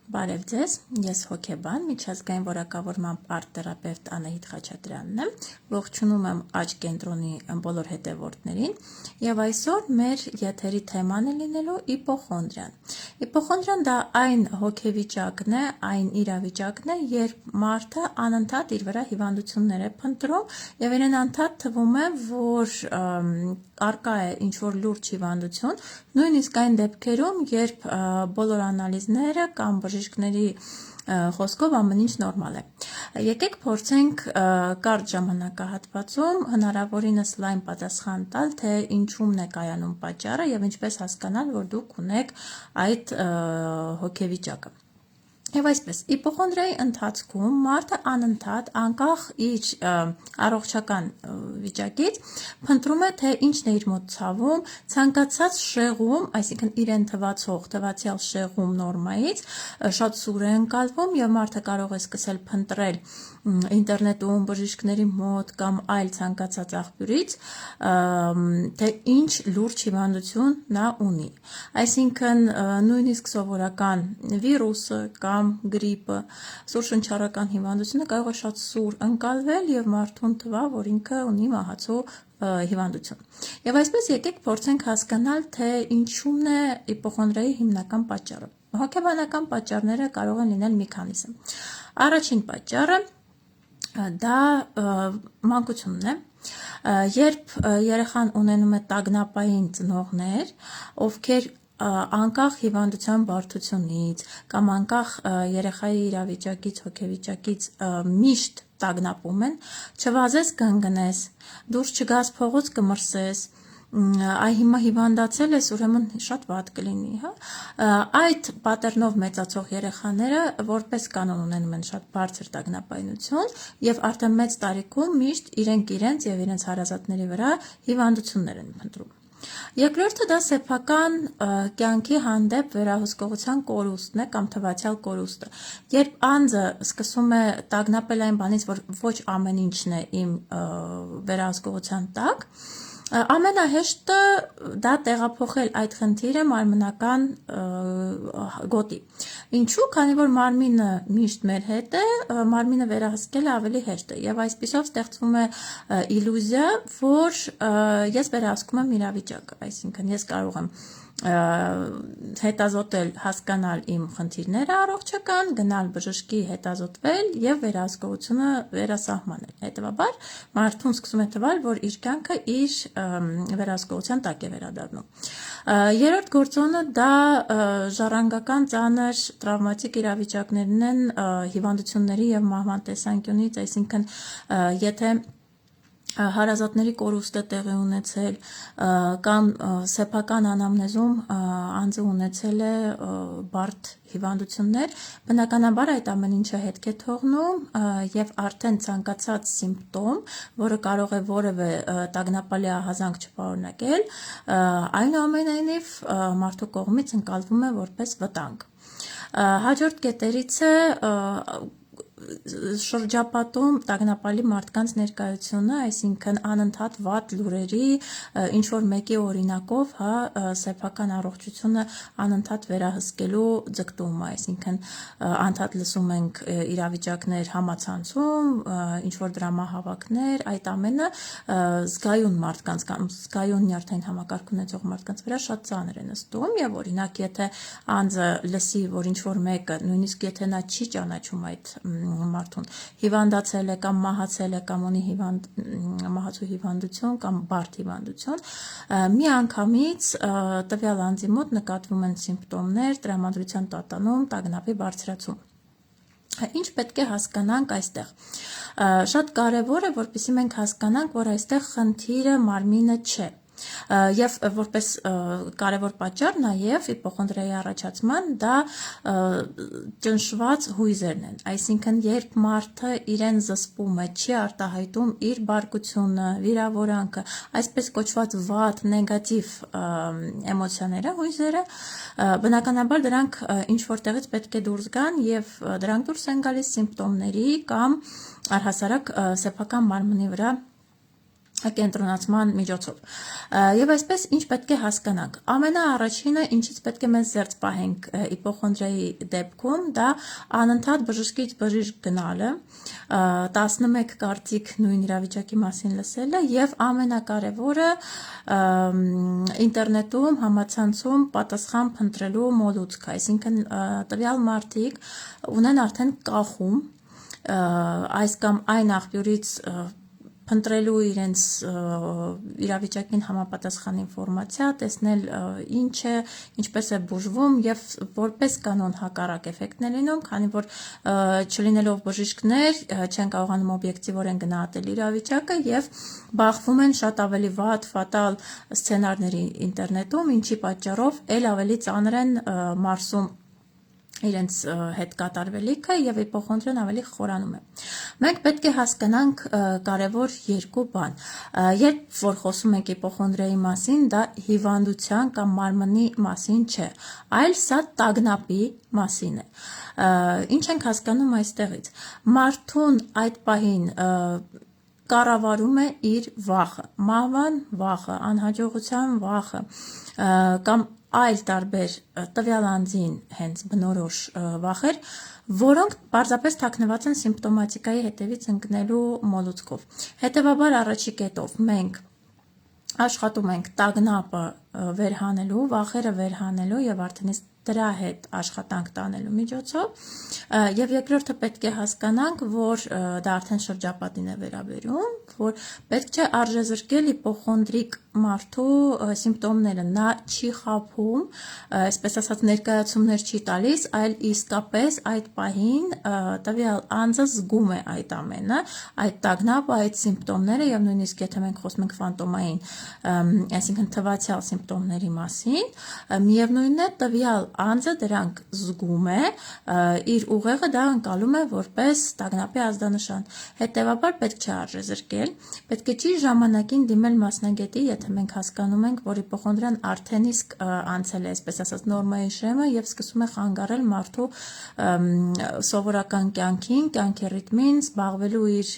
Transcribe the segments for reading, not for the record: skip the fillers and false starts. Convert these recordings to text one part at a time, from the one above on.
Բարև ձեզ, ես հոգեբան, միջազգային որակավորման արտ-թերապևտ Անահիտ Խաչատրյանն եմ, ողջունում եմ աճ կենտրոնի բոլոր հետևորդներին եւ այսօր մեր եթերի թեման է լինելու իպոխոնդրիան։ Իպոխոնդրիան դա այն հոգեվիճակն է, այն իրավիճակն է, երբ մարդը անընդհատ իր վրա հիվանդություններ է փնտրում եւ իրեն անդադ թվում է, որ արկա է ինչ-որ լուրջ հիվանդություն, նույնիսկ այն դեպքերում, երբ բոլոր անալիզները կամ բժիշկների խոսքով ամեն ինչ նորմալ է։ Եկեք փորձենք կարճ ժամանակահատվածում հնարավորինս լայն պատասխան տալ, թե ինչումն է կայանում պատճառը եւ ինչպես հասկանալ, որ դուք ունեք այդ հոգեվիճակը։ Եվ այսպես, իպոխոնդրիայի ընթացքում մարդը անընդհատ անկախ իր առողջական վիճակից փնտրում է, թե ինչն է իր մոտ ցավում, ցանկացած շեղում, այսինքն իրեն թվացյալ շեղում նորմայից շատ սուր է ընկալվում եւ մարդը կարող է սկսել փնտրել ինտերնետում, բժիշկների մոտ կամ այլ ցանկացած աղբյուրից, թե ինչ լուրջ հիվանդություն նա ունի։ Այսինքն նույնիսկ սովորական վիրուսը կամ գրիպը, սուրշնչառական հիվանդությունը կարող է շատ սուր ընկալվել եւ մարդուն թվա, որ ինքը ունի մահացու հիվանդություն։ Եվ այսպես եկեք փորձենք հասկանալ, թե ինչումն է իպոխոնդրիայի հիմնական պատճառը։ Հոգեբանական պատճառները կարող են լինել մի քանիսը։ Առաջին պատճառը դա մանկությունն է, երբ երեխան ունենում է տագնապային ծնողներ, ովքեր անկախ հիվանդության բարդությունից կամ անկախ երեխայի իրավիճակից, հոգեվիճակից միշտ տագնապում են, չվազես կընկնես, դուրս չգաս փողոց կմրսես, այ հիմա հիվանդացել ես, ուրեմն շատ վատ կլինի, հա։ Այդ պատեռնով մեծացող երեխաները որպես կանոն ունենում են շատ բարձր տագնապայնություն եւ արդեն մեծ տարիքում միշտ իրենց եւ իրենց հարազատների վրա հիվանդություններ են փնտրում։ Երկրորդը դա սեփական կյանքի հանդեպ վերահսկողության կորուստն է կամ թվացյալ կորուստը։ Երբ անձը սկսում է տագնապել այն բանից, որ ոչ ամեն ինչն է իմ վերահսկողության տակ, ամենահեշտը դա տեղափոխել այդ խնդիրը մարմնական գոտի։ Ինչու՞, քանի որ մարմինը միշտ մեր հետ է, մարմինը վերահսկելը ավելի հեշտ է եւ այսպիսով ստեղծվում է իլյուզիա, որ ես վերահսկում եմ իրավիճակը, այսինքն ես կարող եմ հետազոտել, հասկանալ իմ խնդիրները առողջական, գնալ բժշկի հետազոտվել եւ վերահսկողությունը վերասահմանել։ Հետևաբար մարդուն սկսում է թվալ, որ իր կյանքը իր վերահսկողության տակ է վերադառնում։ Երրորդ գործոնը դա ժառանգական ծանր տրավմատիկ իրավիճակներն են հիվանդությունների եւ մահվան տեսանկյունից, այսինքն եթե հարազատների կորուստ է տեղի ունեցել կամ սեփական անամնեզում անձը ունեցել է բարդ հիվանդություններ, բնականաբար այդ ամեն ինչը հետք է թողնում եւ արդեն ցանկացած սիմպտոմ, որը կարող է որևէ տագնապալի ահազանգ չպարունակել, այնուամենայնիվ մարդու կողմից ընկալվում է որպես վտանգ։ Հաջորդ կետերից է շրջապատում տագնապալի մարդկանց ներկայությունը, այսինքն անընդհատ վատ լուրերի, ինչ որ մեկի օրինակով, հա, սեփական առողջությունը անընդհատ վերահսկելու ձգտումը, այսինքն անդադ լսում ենք իրավիճակներ համացանցում, ինչ որ դրամահավաքներ, այդ ամենը զգայուն մարդկանց կամ զգայուն նյարդային համակարգ ունեցող մարդկանց վրա շատ ծանր է նստում եւ օրինակ եթե անձը լսի, որ ինչ որ մեկը, նույնիսկ եթե նա չի ճանաչում այդ մարդուն հիվանդացել է կամ մահացել է կամ ունի մահացու հիվանդություն կամ բարդ հիվանդություն, մի անգամից տվյալ անձի մոտ նկատվում են սիմպտոմներ, տրամադրության տատանում, տագնապի բարձրացում։ Ինչ պետք է հասկանանք այստեղ։ Շատ կարևոր է, որպեսզի մենք հասկանանք, որ այստեղ խնդիրը մարմինը չէ։ Եվ որպես կարևոր պատճառ նաև իպոխոնդրիայի առաջացման դա ճնշված հույզերն են, այսինքն երբ մարդը իրեն զսպում է, չի արտահայտում իր բարկությունը, վիրավորանքը, այսպես կոչված վատ, նեգատիվ էմոցիաները, հույզերը, բնականաբար դրանք ինչ որտեղից պետք է դուրս գան եւ դրանք դուրս են գալիս սիմպտոմների կամ առհասարակ սեփական մարմնի վրա կենտրոնացման միջոցով։ Եվ այսպես ինչ պետք է հասկանանք։ Ամենաառաջինը, ինչից պետք է մեզ զերծ պահենք իպոխոնդրիայի դեպքում, դա անընդհատ բժշկից բժիշկ գնալը, 11 կարծիք նույն իրավիճակի մասին լսելը եւ ամենակարևորը ինտերնետում, համացանցում պատասխան փնտրելու մոլուցք, այսինքն տվյալ մարդիկ ունեն արդեն կախում այս կամ այն աղբյուրից փնտրելու իրենց իրավիճակին համապատասխան ինֆորմացիա, տեսնել ինչ է, ինչպես է բուժվում եւ որպես կանոն հակառակ էֆեկտն է լինում, քանի որ չլինելով բժիշկներ չեն կարողանում օբյեկտիվորեն գնահատել իրավիճակը եւ բախվում են շատ ավելի վատ, ֆատալ սցենարների ինտերնետում, ինչի պատճառով ել ավելի ծանր են մարսում իրենց հետ կատարվելիքը եւ իպոխոնդրիան ավելի խորանում է։ Մենք պետք է հասկանանք կարևոր երկու բան։ Երբ որ խոսում ենք իպոխոնդրիայի մասին, դա հիվանդության կամ մարմնի մասին չէ, այլ սա տագնապի մասին է։ Ինչ ենք հասկանում այստեղից։ Մարդուն այդ պահին կառավարում է իր վախը, մահվան վախը, անհաջողության վախը կամ այլ տարբեր տվյալ անձին հենց բնորոշ վախեր, որոնք պարզապես թաքնված են սիմպտոմատիկայի հետևից ընկնելու մոլուցքով։ Հետևաբար առաջի կետով մենք աշխատում ենք տագնապը վերհանելու, վախերը վերհանելու եւ արդեն իսկ դրա հետ աշխատանք տանելու միջոցով եւ երկրորդը պետք է հասկանանք, որ դա արդեն շրջապատին է վերաբերում, որ պետք չէ արժեզրկել իպոխոնդրիկ մարդու սիմպտոմները, նա չի խաբում, այսպես ասած ներկայացումներ չի տալիս, այլ իսկապես այդ պահին տվյալ անձը զգում է այդ ամենը, այդ տագնապը, այդ սիմպտոմները եւ նույնիսկ եթե մենք խոսում ենք ֆանտոմային, այսինքն թվացial սիմպտոմների մասին, միևնույնն է տվյալ անձը դրանք զգում է, իր ուղեղը դա ընկալում է որպես տագնապի ազդանշան։ Հետևաբար պետք չէ արժեզրկել, պետք է ճիշտ ժամանակին դիմել մասնագետի, եթե մենք հասկանում ենք, որ իպոխոնդրիան արդեն իսկ անցել է, այսպես ասած, նորմայի շեմը եւ սկսում է խանգարել մարդու սովորական կյանքին, կյանքի ռիթմին, զբաղվելու իր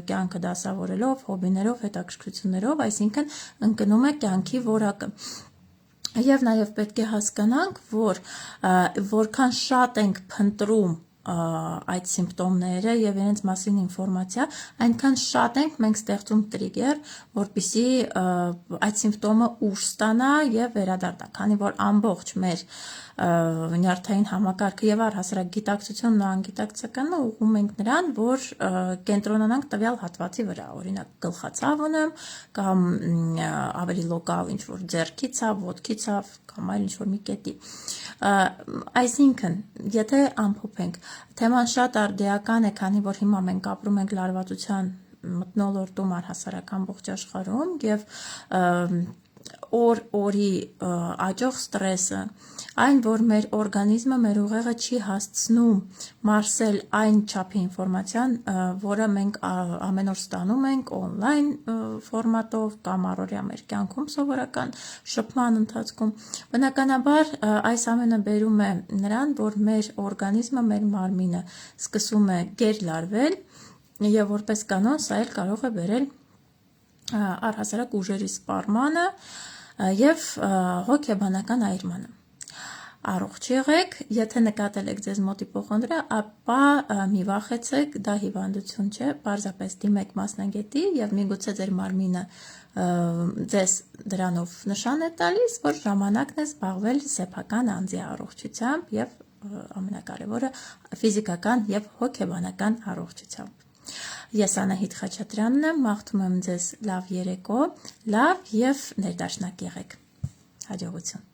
կյանքը դասավորելով, հոբիներով, հետաքրքրություններով, այսինքն ընկնում է կյանքի որակը։ Եվ նաև պետք է հասկանանք, որ որքան շատ ենք փնտրում այդ սիմպտոմները եւ իրենց մասին ինֆորմացիա, այնքան շատ ենք մենք ստեղծում տրիգեր, որպեսզի այդ սիմպտոմը ուժ ստանա եւ վերադառնա, քանի որ ամբողջ մեր նյարդային համակարգը եւ առհասարակ գիտակցությունն ու անգիտակցականը ուղղում ենք նրան, որ կենտրոնանանք տվյալ հատվածի վրա, օրինակ գլխացավ ունեմ կամ ավելի լոկալ ինչ որ ձեռքի ցավ, ոտքի ցավ կամ այլ ինչ որ մի կետի։ Այսինքն, եթե ամփոփենք, թեման շատ արդիական է, քանի որ հիմա մենք ապրում ենք լարվածության մթնոլորտում առհասարակ ամբողջ աշխարհում եւ օր-օրի աճող ստրեսը, այն, որ մեր օրգանիզմը, մեր ուղեղը չի հասցնում մարսել այն չափի ինֆորմացիան, որը մենք ամեն օր ստանում ենք օնլայն ֆորմատով կամ առօրյա մեր կյանքում սովորական շփման ընթացքում, բնականաբար այս ամենը բերում է նրան, որ մեր օրգանիզմը, մեր մարմինը սկսում է գերլարվել եւ որպես կանոն սա էլ կարող է բերել առհասարակ ուժերի սպառմանը եւ հոգեբանական այրմանը։ Առողջ եղեք, եթե նկատել եք ձեզ մոտ իպոխոնդրիա, ապա մի վախեցեք, դա հիվանդություն չէ, պարզապես դիմեք մասնագետի եւ միգուցե ձեր մարմինը ձեզ դրանով նշան է տալիս, որ ժամանակն է զբաղվել սեփական անձի առողջությամբ եւ ամենակարևորը ֆիզիկական եւ հոգեբանական առողջությամբ։ Ես Անահիտ Խաչատրյանն եմ, մաղթում եմ ձեզ լավ երեկո, լավ եւ ներդաշնակ եղեք։ Հաջողություն։